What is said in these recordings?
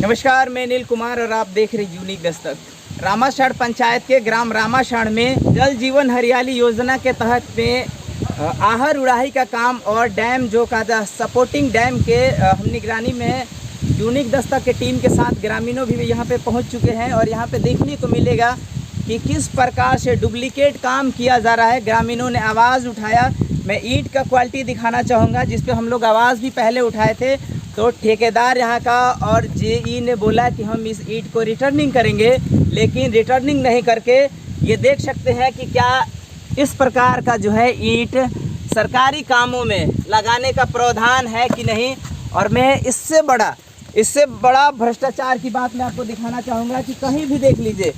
नमस्कार, मैं नील कुमार और आप देख रहे यूनिक दस्तक। रामासण पंचायत के ग्राम रामासण में जल जीवन हरियाली योजना के तहत में आहर उड़ाही का काम और डैम जो का सपोर्टिंग डैम के हम निगरानी में यूनिक दस्तक के टीम के साथ ग्रामीणों भी यहाँ पे पहुँच चुके हैं और यहाँ पे देखने को मिलेगा कि किस प्रकार से डुप्लीकेट काम किया जा रहा है। ग्रामीणों ने आवाज़ उठाया। मैं ईंट का क्वालिटी दिखाना चाहूँगा जिस पे हम लोग आवाज़ भी पहले उठाए थे। तो ठेकेदार यहाँ का और जेई ने बोला कि हम इस ईंट को रिटर्निंग करेंगे, लेकिन रिटर्निंग नहीं करके ये देख सकते हैं कि क्या इस प्रकार का जो है ईंट सरकारी कामों में लगाने का प्रावधान है कि नहीं। और मैं इससे बड़ा भ्रष्टाचार की बात मैं आपको दिखाना चाहूँगा कि कहीं भी देख लीजिए,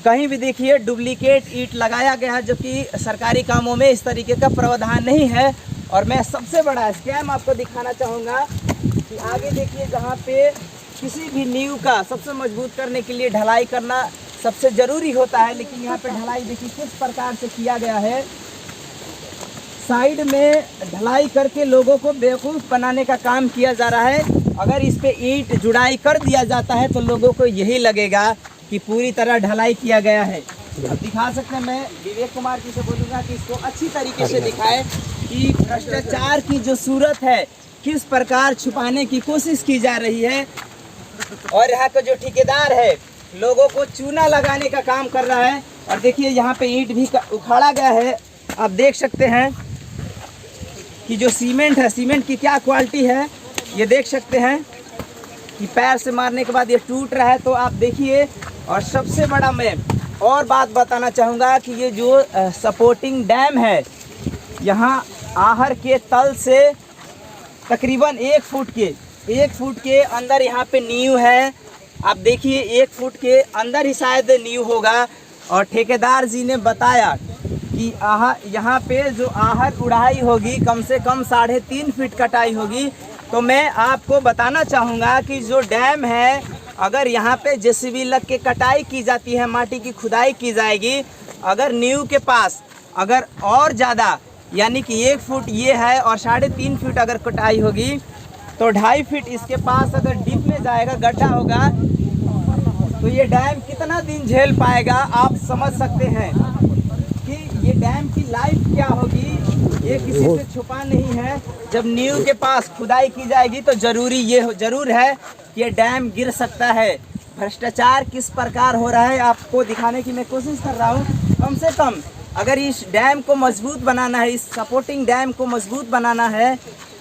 कहीं भी देखिए डुप्लीकेट ईंट लगाया गया है, जो कि सरकारी कामों में इस तरीके का प्रावधान नहीं है। और मैं सबसे बड़ा स्कैम आपको दिखाना चाहूँगा कि आगे देखिए, जहाँ पे किसी भी नींव का सबसे मजबूत करने के लिए ढलाई करना सबसे ज़रूरी होता है, लेकिन यहाँ पे ढलाई देखिए किस प्रकार से किया गया है। साइड में ढलाई करके लोगों को बेवकूफ़ बनाने का काम किया जा रहा है। अगर इस पे ईंट जुड़ाई कर दिया जाता है तो लोगों को यही लगेगा कि पूरी तरह ढलाई किया गया है। अब दिखा सकते हैं, मैं विवेक कुमार जी से बोलूँगा कि इसको अच्छी तरीके से दिखाए कि भ्रष्टाचार की जो सूरत है किस प्रकार छुपाने की कोशिश की जा रही है। और यहाँ का जो ठेकेदार है लोगों को चूना लगाने का काम कर रहा है। और देखिए यहाँ पे ईंट भी उखाड़ा गया है। आप देख सकते हैं कि जो सीमेंट है, सीमेंट की क्या क्वालिटी है ये देख सकते हैं कि पैर से मारने के बाद ये टूट रहा है। तो आप देखिए, और सबसे बड़ा मैं और बात बताना चाहूँगा कि ये जो सपोर्टिंग डैम है, यहाँ आहर के तल से तकरीबन 1 फुट के अंदर यहाँ पे नींव है। आप देखिए 1 फुट के अंदर ही शायद नींव होगा। और ठेकेदार जी ने बताया कि यहाँ पे जो आहर उड़ाई होगी कम से कम 3.5 फीट कटाई होगी। तो मैं आपको बताना चाहूँगा कि जो डैम है, अगर यहाँ पे जेसीबी लग के कटाई की जाती है, माटी की खुदाई की जाएगी, अगर नींव के पास अगर और ज़्यादा यानी कि 1 फुट ये है और 3.5 फीट अगर कटाई होगी तो 2.5 फीट इसके पास अगर डीप में जाएगा, गड्ढा होगा, तो ये डैम कितना दिन झेल पाएगा। आप समझ सकते हैं कि ये डैम की लाइफ क्या होगी। ये किसी से छुपा नहीं है। जब नींव के पास खुदाई की जाएगी तो जरूर है कि ये डैम गिर सकता है। भ्रष्टाचार किस प्रकार हो रहा है आपको दिखाने की मैं कोशिश कर रहा हूँ। कम से कम अगर इस डैम को मजबूत बनाना है, इस सपोर्टिंग डैम को मजबूत बनाना है,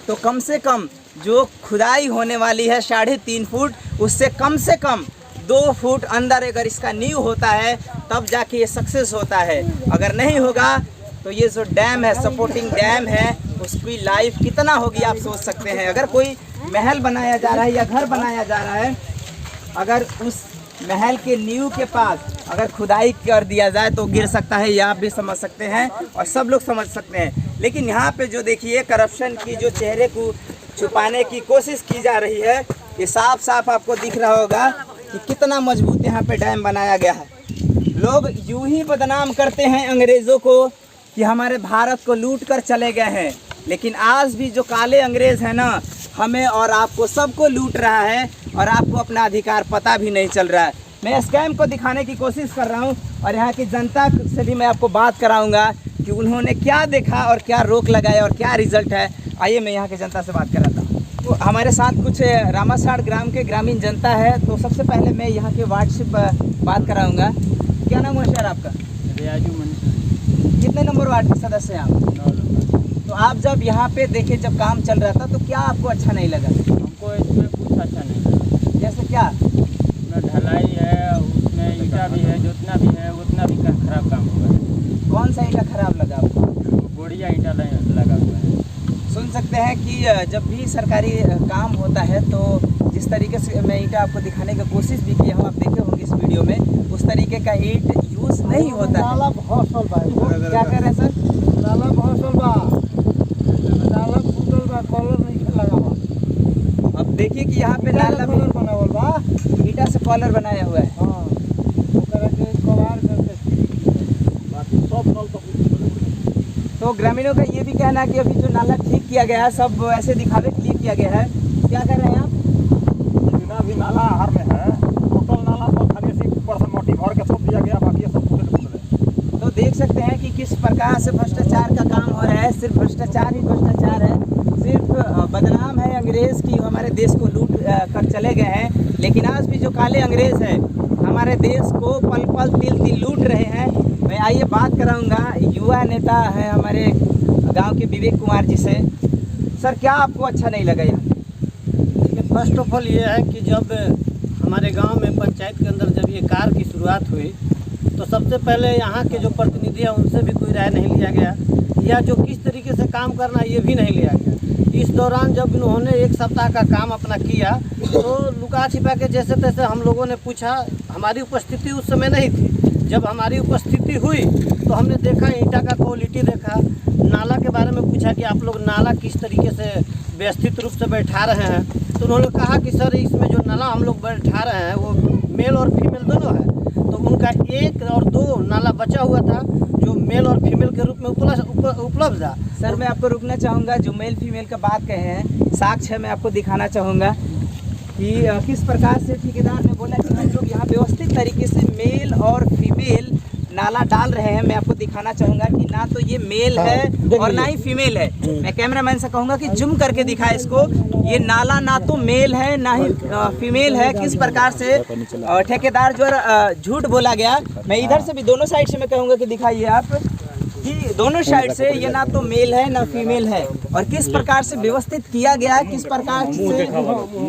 तो कम से कम जो खुदाई होने वाली है 3.5 फुट, उससे कम से कम 2 फुट अंदर अगर इसका नींव होता है तब जाके ये सक्सेस होता है। अगर नहीं होगा तो ये जो डैम है, सपोर्टिंग डैम है, उसकी लाइफ कितना होगी आप सोच सकते हैं। अगर कोई महल बनाया जा रहा है या घर बनाया जा रहा है, अगर उस महल के नींव के पास अगर खुदाई कर दिया जाए तो गिर सकता है। ये आप भी समझ सकते हैं और सब लोग समझ सकते हैं। लेकिन यहाँ पे जो देखिए करप्शन की जो चेहरे को छुपाने की कोशिश की जा रही है, ये साफ साफ आपको दिख रहा होगा कि कितना मजबूत यहाँ पे डैम बनाया गया है। लोग यूं ही बदनाम करते हैं अंग्रेज़ों को कि हमारे भारत को लूट कर चले गए हैं, लेकिन आज भी जो काले अंग्रेज़ हैं ना, हमें और आपको सबको लूट रहा है और आपको अपना अधिकार पता भी नहीं चल रहा है। मैं स्कैम को दिखाने की कोशिश कर रहा हूँ और यहाँ की जनता से भी मैं आपको बात कराऊंगा कि उन्होंने क्या देखा और क्या रोक लगाया और क्या रिजल्ट है। आइए मैं यहाँ की जनता से बात कराता हूँ। तो हमारे साथ कुछ रामासण ग्राम के ग्रामीण जनता है। तो सबसे पहले मैं यहाँ के वार्ड से बात कराऊँगा। क्या नाम है सर आपका? रियाजू मनीष। कितने नंबर वार्ड के सदस्य हैं आप? 9 नंबर। तो आप जब यहाँ पे देखे, जब काम चल रहा था, तो क्या आपको अच्छा नहीं लगा? हमको इसमें कुछ अच्छा नहीं लगा। जैसे क्या? उसमें ढलाई है, उसमें ईंटा भी है, जोतना भी है, उतना भी खराब काम हुआ है। कौन सा ईंटा खराब लगा आपको? गोड़िया ईंटा लगा हुआ है। सुन सकते हैं कि जब भी सरकारी काम होता है तो जिस तरीके से मैं ईंटा आपको दिखाने की कोशिश भी किया हूँ, आप देखे होंगे इस वीडियो में, उस तरीके का ईंट यूज़ नहीं होता है। क्या कह रहे हैं सर? अब देखिए कि यहाँ पे नाला भी ईंटा से कॉलर बनाया हुआ है। तो ग्रामीणों का ये भी कहना है कि अभी जो नाला ठीक किया गया है सब ऐसे दिखावे के लिए किया गया है। क्या कर रहे हैं आप? भी नाला आहर में है, टोटल नाला तो खाली ऐसी ऊपर से मोटी भर के छोड़ दिया गया, बाकी ये सब टूटे। तो देख सकते हैं कि किस प्रकार से भ्रष्टाचार का काम हो रहा है। सिर्फ भ्रष्टाचार ही भ्रष्टाचार है, सिर्फ बदनाम है अंग्रेज़ की हमारे देश को लूट कर चले गए हैं। लेकिन आज भी जो काले अंग्रेज़ हैं हमारे देश को पल पल तिल तिल लूट रहे हैं। मैं आइए बात कराऊंगा युवा नेता है हमारे गांव के विवेक कुमार जी से। सर, क्या आपको अच्छा नहीं लगा यहाँ? फर्स्ट ऑफ ऑल ये है कि जब हमारे गांव में पंचायत के अंदर जब ये कार्य की शुरुआत हुई तो सबसे पहले यहाँ के जो प्रतिनिधि हैं उनसे भी कोई राय नहीं लिया गया, या जो किस तरीके से काम करना है ये भी नहीं लिया गया। इस दौरान जब इन्होंने एक सप्ताह का काम अपना किया तो लुका छिपा के जैसे तैसे हम लोगों ने पूछा, हमारी उपस्थिति उस समय नहीं थी। जब हमारी उपस्थिति हुई तो हमने देखा, ईंटा का क्वालिटी देखा, नाला के बारे में पूछा कि आप लोग नाला किस तरीके से व्यवस्थित रूप से बैठा रहे हैं। तो उन्होंने कहा कि सर इसमें जो नाला हम लोग बैठा रहे हैं वो मेल और फीमेल दोनों है। तो उनका 1 और 2 नाला बचा हुआ था जो मेल और फीमेल के रूप में उपलब्ध था। सर, मैं आपको रुकना चाहूँगा। जो मेल फीमेल का बात कहे हैं, साक्ष्य मैं आपको दिखाना चाहूँगा कि किस प्रकार से ठेकेदार ने बोला कि हम लोग यहाँ व्यवस्थित तरीके से मेल और फीमेल नाला डाल रहे हैं। मैं आपको दिखाना चाहूँगा कि ना तो ये मेल है और ना ही फीमेल है। मैं कैमरामैन से कहूँगा कि जूम करके दिखाए इसको। ये नाला ना तो मेल है ना ही फीमेल है। किस प्रकार से ठेकेदार जो झूठ बोला गया। मैं इधर से भी दोनों साइड से मैं कहूँगा कि दिखाइए आप कि दोनों साइड से ये ना तो मेल है ना फीमेल है, और किस प्रकार से व्यवस्थित किया गया है, किस प्रकार से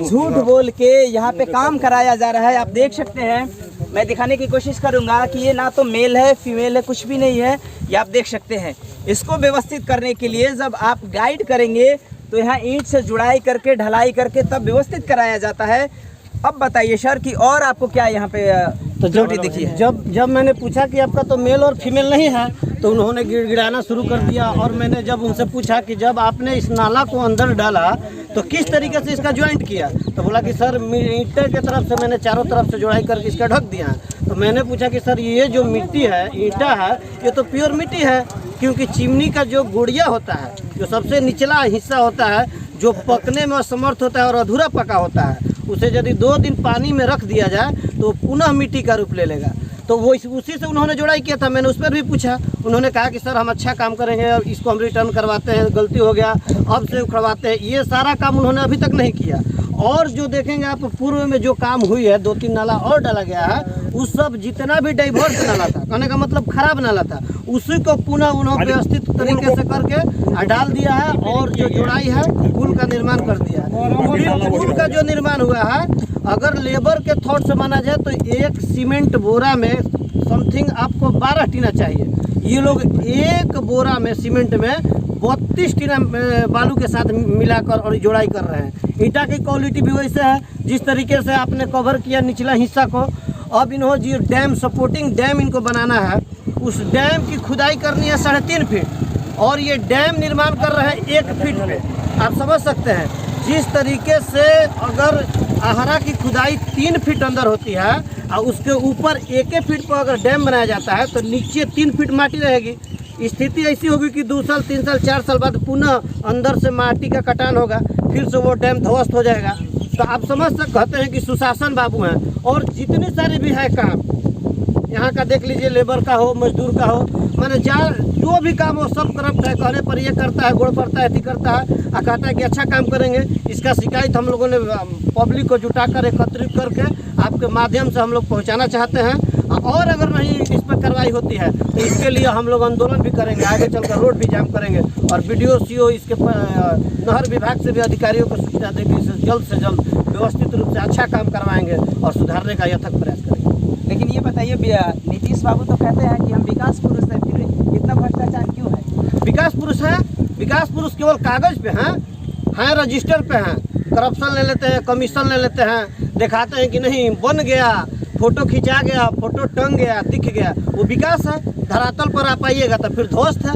झूठ बोल के यहाँ पे काम कराया जा रहा है। आप देख सकते हैं, मैं दिखाने की कोशिश करूँगा कि ये ना तो मेल है फीमेल है, कुछ भी नहीं है। ये आप देख सकते हैं। इसको व्यवस्थित करने के लिए जब आप गाइड करेंगे तो यहाँ ईंट से जुड़ाई करके ढलाई करके तब व्यवस्थित कराया जाता है। अब बताइए सर कि और आपको क्या यहाँ पे तो त्रुटि दिखी है? जब मैंने पूछा कि आपका तो मेल और फीमेल नहीं है तो उन्होंने गिड़गिड़ाना शुरू कर दिया। और मैंने जब उनसे पूछा कि जब आपने इस नाला को अंदर डाला तो किस तरीके से इसका ज्वाइंट किया, तो बोला कि सर ईंटे के तरफ से मैंने चारों तरफ से जुड़ाई करके इसका ढक दिया है। तो मैंने पूछा कि सर ये जो मिट्टी है, ईंटा है, ये तो प्योर मिट्टी है, क्योंकि चिमनी का जो गुड़िया होता है, जो सबसे निचला हिस्सा होता है, जो पकने में असमर्थ होता है और अधूरा पका होता है, उसे यदि 2 दिन पानी में रख दिया जाए तो पुनः मिट्टी का रूप ले लेगा। तो वो उसी से उन्होंने जुड़ाई किया था। मैंने उस पर भी पूछा, उन्होंने कहा कि सर हम अच्छा काम करेंगे, इसको हम रिटर्न करवाते हैं, गलती हो गया अब से उखड़वाते हैं। ये सारा काम उन्होंने अभी तक नहीं किया। और जो देखेंगे आप पूर्व में जो काम हुई है, 2-3 नाला और डाला गया है, उस सब जितना भी डाइवर्स नाला था, कहने का मतलब खराब नाला था, उसी को पुनः उन्होंने व्यवस्थित तरीके से करके डाल दिया है। और जो जुड़ाई है पुल का निर्माण कर दिया है। पुल का जो निर्माण हुआ है, अगर लेबर के थॉट से माना जाए तो एक सीमेंट बोरा में समथिंग आपको 12 टीना चाहिए। ये लोग एक बोरा में सीमेंट में 32 टीना बालू के साथ मिलाकर और जोड़ाई कर रहे हैं। ईंटा की क्वालिटी भी वैसे है जिस तरीके से आपने कवर किया निचला हिस्सा को। अब इन्हों जी डैम, सपोर्टिंग डैम इनको बनाना है। उस डैम की खुदाई करनी है 3.5 फीट, और ये डैम निर्माण कर रहे हैं 1 फीट पे। आप समझ सकते हैं जिस तरीके से अगर आहरा की खुदाई 3 फीट अंदर होती है और उसके ऊपर 1 फीट पर अगर डैम बनाया जाता है तो नीचे 3 फीट माटी रहेगी। स्थिति ऐसी होगी कि 2 साल 3 साल 4 साल बाद पुनः अंदर से माटी का कटान होगा, फिर से वो डैम ध्वस्त हो जाएगा। तो आप समझ सकते कहते हैं कि सुशासन बाबू हैं। और जितने सारे भी है काम यहाँ का, देख लीजिए, लेबर का हो, मजदूर का हो, माने जो भी काम हो सब करप्ट है। कहने पर ये करता है, गोड़ पड़ता है, करता है, कहता है कि अच्छा काम करेंगे। इसका शिकायत हम लोगों ने पब्लिक को जुटाकर एकत्रित करके आपके माध्यम से हम लोग पहुँचाना चाहते हैं। और अगर नहीं इस पर कार्रवाई होती है तो इसके लिए हम लोग आंदोलन भी करेंगे, आगे चलकर रोड भी जाम करेंगे। और BDO CO इसके नहर विभाग से भी अधिकारियों को सूचना देकर इसे जल्द से जल्द व्यवस्थित रूप से अच्छा काम करवाएंगे और सुधारने का यथक प्रयास करेंगे। लेकिन ये बताइए, नीतीश बाबू तो कहते हैं कि हम विकास पुरुष हैं, फिर इतना भ्रष्टाचार क्यों है? विकास पुरुष है, विकास पुरुष केवल कागज पे हैं, रजिस्टर पे हैं। करप्शन ले लेते हैं, कमीशन ले लेते हैं, दिखाते हैं कि नहीं बन गया, फोटो खिंचा गया, फोटो टंग गया, दिख गया, वो विकास है। धरातल पर आप आइएगा तो फिर ध्वस्त है।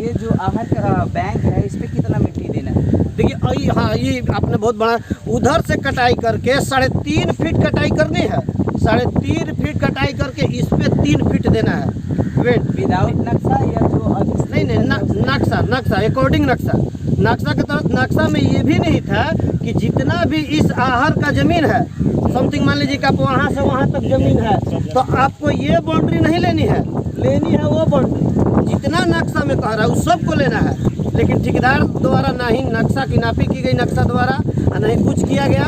ये जो आहर का बैंक है, इस पर कितना मिट्टी देना है? देखिए, हाँ, ये आपने बहुत बड़ा उधर से कटाई करके 3.5 फीट कटाई करनी है। 3.5 फीट कटाई करके इस पे 3 फीट देना है। वेट विदाउट नक्शा या जो नहीं, नक्शा अकॉर्डिंग नक्शा नक्शा के तहत नक्शा में ये भी नहीं था कि जितना भी इस आहर का जमीन है, समथिंग मान लीजिए कि आप वहाँ से वहाँ तक जमीन है, तो आपको ये बाउंड्री नहीं लेनी है वो बाउंड्री जितना नक्शा में कह रहा है उस सबको लेना है। लेकिन ठेकेदार द्वारा ना ही नक्शा की नापी की गई नक्शा द्वारा, और नहीं कुछ किया गया।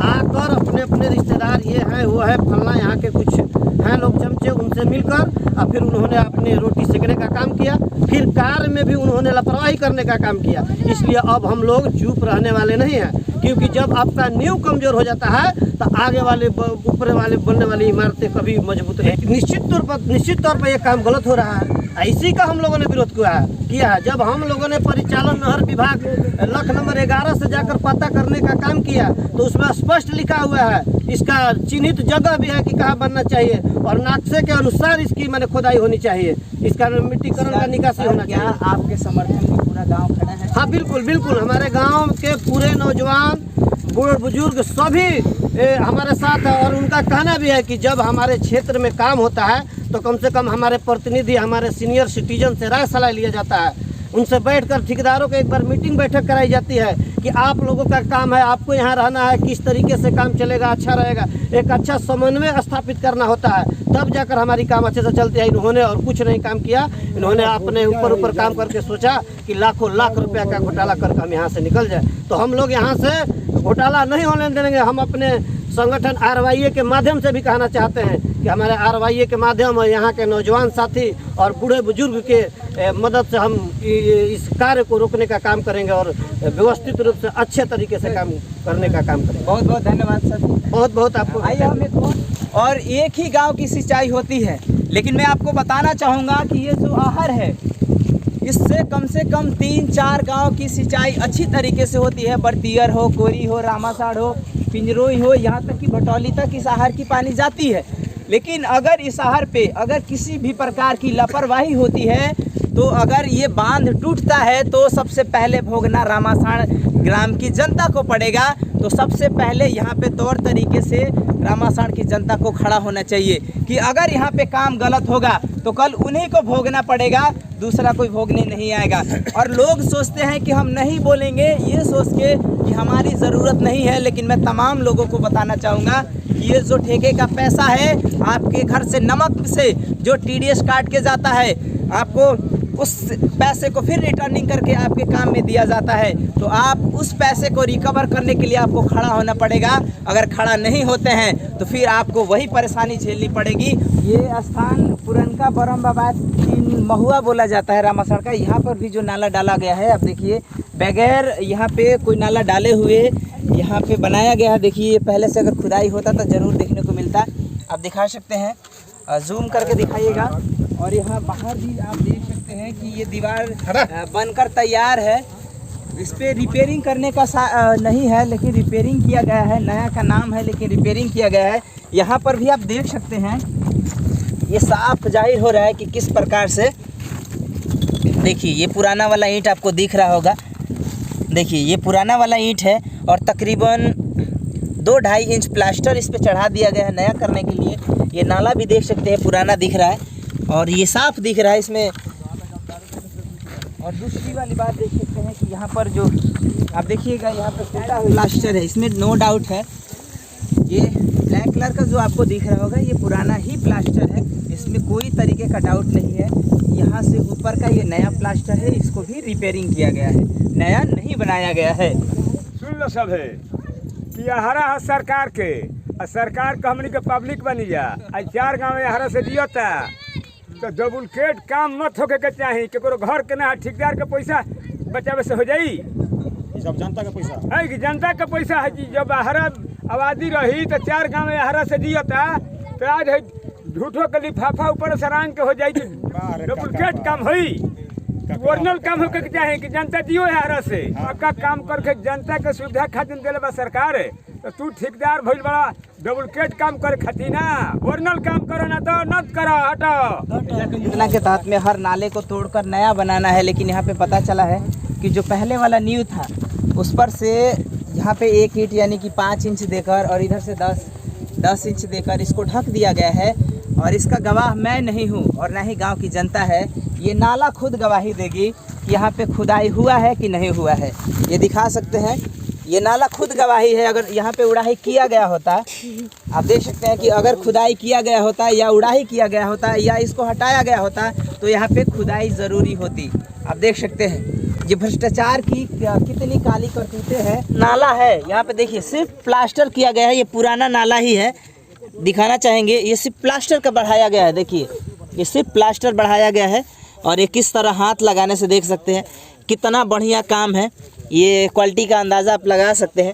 आकर अपने अपने रिश्तेदार ये है वो है फलना यहाँ के कुछ हैं लोग चमचे, उनसे मिलकर और फिर उन्होंने अपनी रोटी सेकने का काम किया। फिर कार्य में भी उन्होंने लापरवाही करने का काम किया। इसलिए अब हम लोग चुप रहने वाले नहीं हैं, क्योंकि जब आपका नींव कमजोर हो जाता है तो आगे वाले ऊपर वाले बनने वाली इमारतें कभी मजबूत है। निश्चित तौर पर यह काम गलत हो रहा है। इसी का हम लोगों ने विरोध किया है। जब हम लोगों ने परिचालन नहर विभाग लख नंबर 11 से जाकर पता करने का काम किया तो उसमें स्पष्ट लिखा हुआ है, इसका चिन्हित जगह भी है कि कहाँ बनना चाहिए और नक्शे के अनुसार इसकी मैंने खोदाई होनी चाहिए, इसका मिट्टीकरण का निकासी होना चाहिए। आपके समर्थन में पूरा गाँव खड़ा है? हाँ बिल्कुल, हमारे गाँव के पूरे नौजवान बूढ़े बुजुर्ग सभी हमारे साथ है। और उनका कहना भी है कि जब हमारे क्षेत्र में काम होता है तो कम से कम हमारे प्रतिनिधि, हमारे सीनियर सिटीजन से राय सलाह लिया जाता है। उनसे बैठकर ठेकेदारों को एक बार मीटिंग बैठक कराई जाती है कि आप लोगों का काम है, आपको यहाँ रहना है, किस तरीके से काम चलेगा, अच्छा रहेगा। एक अच्छा समन्वय स्थापित करना होता है, तब जाकर हमारी काम अच्छे से चलती है। इन्होंने और कुछ नहीं काम किया, इन्होंने अपने ऊपर काम करके सोचा कि लाखों लाख रुपया का घोटाला करके हम यहाँ से निकल जाए। तो हम लोग यहाँ से घोटाला नहीं होने देंगे। हम अपने संगठन RYA के माध्यम से भी कहना चाहते हैं कि हमारे RYA के माध्यम और यहाँ के नौजवान साथी और बूढ़े बुजुर्ग के मदद से हम इस कार्य को रोकने का काम करेंगे और व्यवस्थित रूप से अच्छे तरीके से काम करने का काम करेंगे। बहुत बहुत धन्यवाद सर। बहुत आपको। आइए हम एक और एक ही गांव की सिंचाई होती है, लेकिन मैं आपको बताना चाहूँगा कि ये जो आहर है इससे कम से कम 3-4 गांव की सिंचाई अच्छी तरीके से होती है। बरतियर हो, कोरी हो, रामासाड़ हो, पिंजरोई हो, यहाँ तक कि भटौली तक इस आहर की पानी जाती है। लेकिन अगर इस आहर पे अगर किसी भी प्रकार की लापरवाही होती है तो अगर ये बांध टूटता है तो सबसे पहले भोगना रामासाड़ ग्राम की जनता को पड़ेगा। तो सबसे पहले यहाँ पे तौर तरीके से रामासाड़ की जनता को खड़ा होना चाहिए कि अगर यहाँ पे काम गलत होगा तो कल उन्हीं को भोगना पड़ेगा, दूसरा कोई भोगने नहीं आएगा। और लोग सोचते हैं कि हम नहीं बोलेंगे ये सोच के कि हमारी ज़रूरत नहीं है। लेकिन मैं तमाम लोगों को बताना चाहूँगा कि ये जो ठेके का पैसा है, आपके घर से नमक से जो TDS काट के जाता है, आपको उस पैसे को फिर रिटर्निंग करके आपके काम में दिया जाता है। तो आप उस पैसे को रिकवर करने के लिए आपको खड़ा होना पड़ेगा। अगर खड़ा नहीं होते हैं तो फिर आपको वही परेशानी झेलनी पड़ेगी। ये स्थान पुरनका बरम बाबा की महुआ बोला जाता है रामासाड़ का। यहाँ पर भी जो नाला डाला गया है, आप देखिए, बगैर यहाँ पे कोई नाला डाले हुए यहाँ पे बनाया गया है। देखिए पहले से अगर खुदाई होता तो ज़रूर देखने को मिलता। आप दिखा सकते हैं, जूम करके दिखाइएगा। और यहाँ बाहर भी आप देख सकते हैं कि ये दीवार बनकर तैयार है। इस पर रिपेयरिंग करने का नहीं है, लेकिन रिपेयरिंग किया गया है। नया का नाम है लेकिन रिपेयरिंग किया गया है। यहाँ पर भी आप देख सकते हैं, ये साफ जाहिर हो रहा है कि किस प्रकार से। देखिए ये पुराना वाला ईंट आपको दिख रहा होगा। देखिए ये पुराना वाला ईंट है और तकरीबन 2-2.5 इंच प्लास्टर इस पे चढ़ा दिया गया है नया करने के लिए। ये नाला भी देख सकते हैं पुराना दिख रहा है और ये साफ दिख रहा है इसमें। और दूसरी वाली बात देख सकते हैं कि यहाँ पर जो आप देखिएगा, यहाँ पर टूटा हुआ प्लास्टर है, इसमें नो डाउट है। ये ब्लैक कलर का जो आपको दिख रहा होगा ये पुराना ही प्लास्टर है, इसमें कोई तरीके का डाउट नहीं है। यहाँ से ऊपर का ये नया प्लास्टर है, इसको भी रिपेयरिंग किया गया है, नया नहीं बनाया गया है। सुन लो सब है कि हरा है सरकार के, सरकार का हमनी के पब्लिक बनी जा। 4 गाँव हरा से दियोता तो डुप्लीकेट काम मत होके के चाहिए। केकरो घर के ना ठेकेदार के पैसा बचावे से हो जाई, ये सब जनता का पैसा है कि जनता का पैसा है। कि जब हरा आबादी रही तो 4 गाँव हरा से दियोता तो आज है झूठो के लिफाफा ऊपर सरांग के हो जाई। डुप्लीकेट काम हुई, ओरिजिनल काम होके के चाहिए कि जनता दियो है हरा से। पक्का काम करके जनता के सुविधा खातिर दिले बा सरकार है। तो तू ठेकेदार भइल बड़ा डुप्लीकेट काम करे खातिर ना, ओरिजिनल काम करो ना तो नत करो, हटो। योजना के तहत में हर नाले को तोड़कर नया बनाना है, लेकिन यहाँ पे पता चला है कि जो पहले वाला नींव था उस पर से यहाँ पे 1 ईंट यानी कि 5 इंच देकर और इधर से 10 इंच देकर इसको ढक दिया गया है। और इसका गवाह मैं नहीं हूँ और ना ही गांव की जनता है, ये नाला खुद गवाही देगी कि यहाँ पे खुदाई हुआ है कि नहीं हुआ है। ये दिखा सकते हैं, ये नाला खुद गवाही है। अगर यहाँ पे उड़ाही किया गया होता, आप देख सकते हैं कि अगर खुदाई किया गया होता या उड़ाही किया गया होता या इसको हटाया गया होता तो यहाँ पे खुदाई ज़रूरी होती। आप देख सकते हैं ये भ्रष्टाचार की कितनी काली करतूतें हैं। नाला है यहाँ पे देखिए, सिर्फ प्लास्टर किया गया है, ये पुराना नाला ही है। दिखाना चाहेंगे, ये सिर्फ प्लास्टर का बढ़ाया गया है। देखिए ये सिर्फ प्लास्टर बढ़ाया गया है और ये किस तरह हाथ लगाने से देख सकते हैं कितना बढ़िया काम है। ये क्वालिटी का अंदाज़ा आप लगा सकते हैं।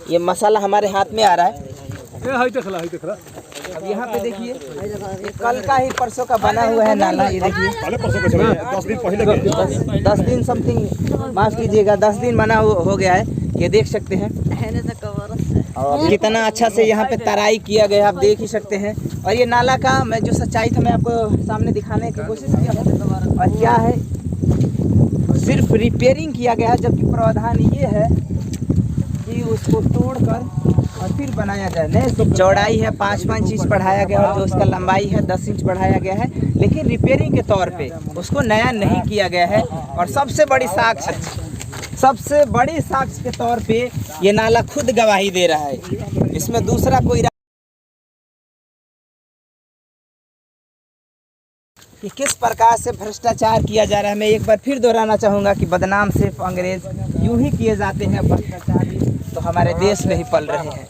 ये मसाला हमारे हाथ में आ रहा है। अब यहाँ पे देखिए, ये कल का ही परसों का बना हुआ है नाला। ये देखिए पहले परसों का चला है, 10 दिन पहले के। 10 दिन समथिंग, माफ़ कीजिएगा, 10 दिन बना हो गया है। ये देख सकते हैं और कितना अच्छा से यहाँ पे तराई किया गया, आप देख ही सकते हैं। और ये नाला का मैं जो सच्चाई था मैं आपको सामने दिखाने की कोशिश किया हूँ। और क्या है, सिर्फ रिपेयरिंग किया गया है, जबकि प्रावधान ये है कि उसको तोड़कर और फिर बनाया जाए। नहीं, चौड़ाई है 5-5 इंच बढ़ाया गया और जो उसका लंबाई है 10 इंच बढ़ाया गया है, लेकिन रिपेयरिंग के तौर पे उसको नया नहीं किया गया है। और सबसे बड़ी साक्ष्य के तौर पे ये नाला खुद गवाही दे रहा है। इसमें दूसरा कोई कि किस प्रकार से भ्रष्टाचार किया जा रहा है। मैं एक बार फिर दोहराना चाहूँगा कि बदनाम सिर्फ अंग्रेज यूं ही किए जाते हैं, भ्रष्टाचारी तो हमारे देश में ही पल रहे हैं।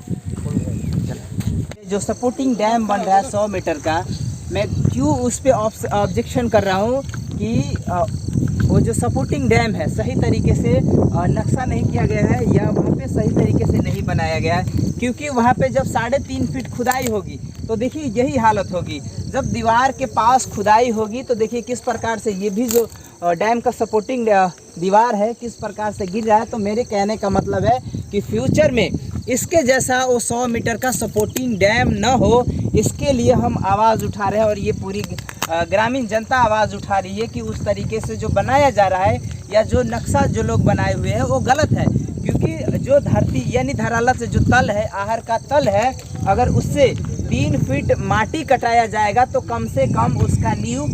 जो सपोर्टिंग डैम बन रहा है 100 मीटर का, मैं क्यों उस पर ऑब्जेक्शन कर रहा हूँ कि वो जो सपोर्टिंग डैम है सही तरीके से नक्शा नहीं किया गया है या वहाँ पे सही तरीके से नहीं बनाया गया है। क्योंकि वहाँ पे जब 3.5 फीट खुदाई होगी तो देखिए यही हालत होगी। जब दीवार के पास खुदाई होगी तो देखिए किस प्रकार से ये भी जो डैम का सपोर्टिंग दीवार है किस प्रकार से गिर रहा है। तो मेरे कहने का मतलब है कि फ्यूचर में इसके जैसा वो 100 मीटर का सपोर्टिंग डैम न हो, इसके लिए हम आवाज़ उठा रहे हैं। और ये पूरी ग्रामीण जनता आवाज़ उठा रही है कि उस तरीके से जो बनाया जा रहा है या जो नक्शा जो लोग बनाए हुए हैं वो गलत है। क्योंकि जो धरती यानी धरातल से जो तल है, आहर का तल है, अगर उससे 3 फीट माटी कटाया जाएगा तो कम से कम उसका नींव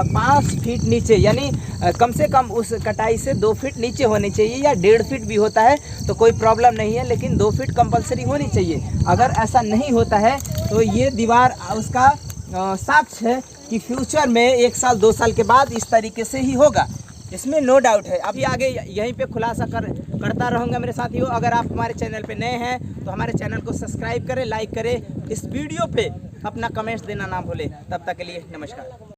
5 फीट नीचे, यानी कम से कम उस कटाई से 2 फीट नीचे होनी चाहिए, या 1.5 फीट भी होता है तो कोई प्रॉब्लम नहीं है, लेकिन 2 फीट कंपलसरी होनी चाहिए। अगर ऐसा नहीं होता है तो ये दीवार उसका साक्ष्य है कि फ्यूचर में 1 साल 2 साल के बाद इस तरीके से ही होगा, इसमें नो डाउट है। अभी आगे यहीं पे खुलासा करता रहूँगा मेरे साथियों। अगर आप हमारे चैनल पे नए हैं तो हमारे चैनल को सब्सक्राइब करें, लाइक करें, इस वीडियो पे अपना कमेंट्स देना ना भूलें। तब तक के लिए नमस्कार।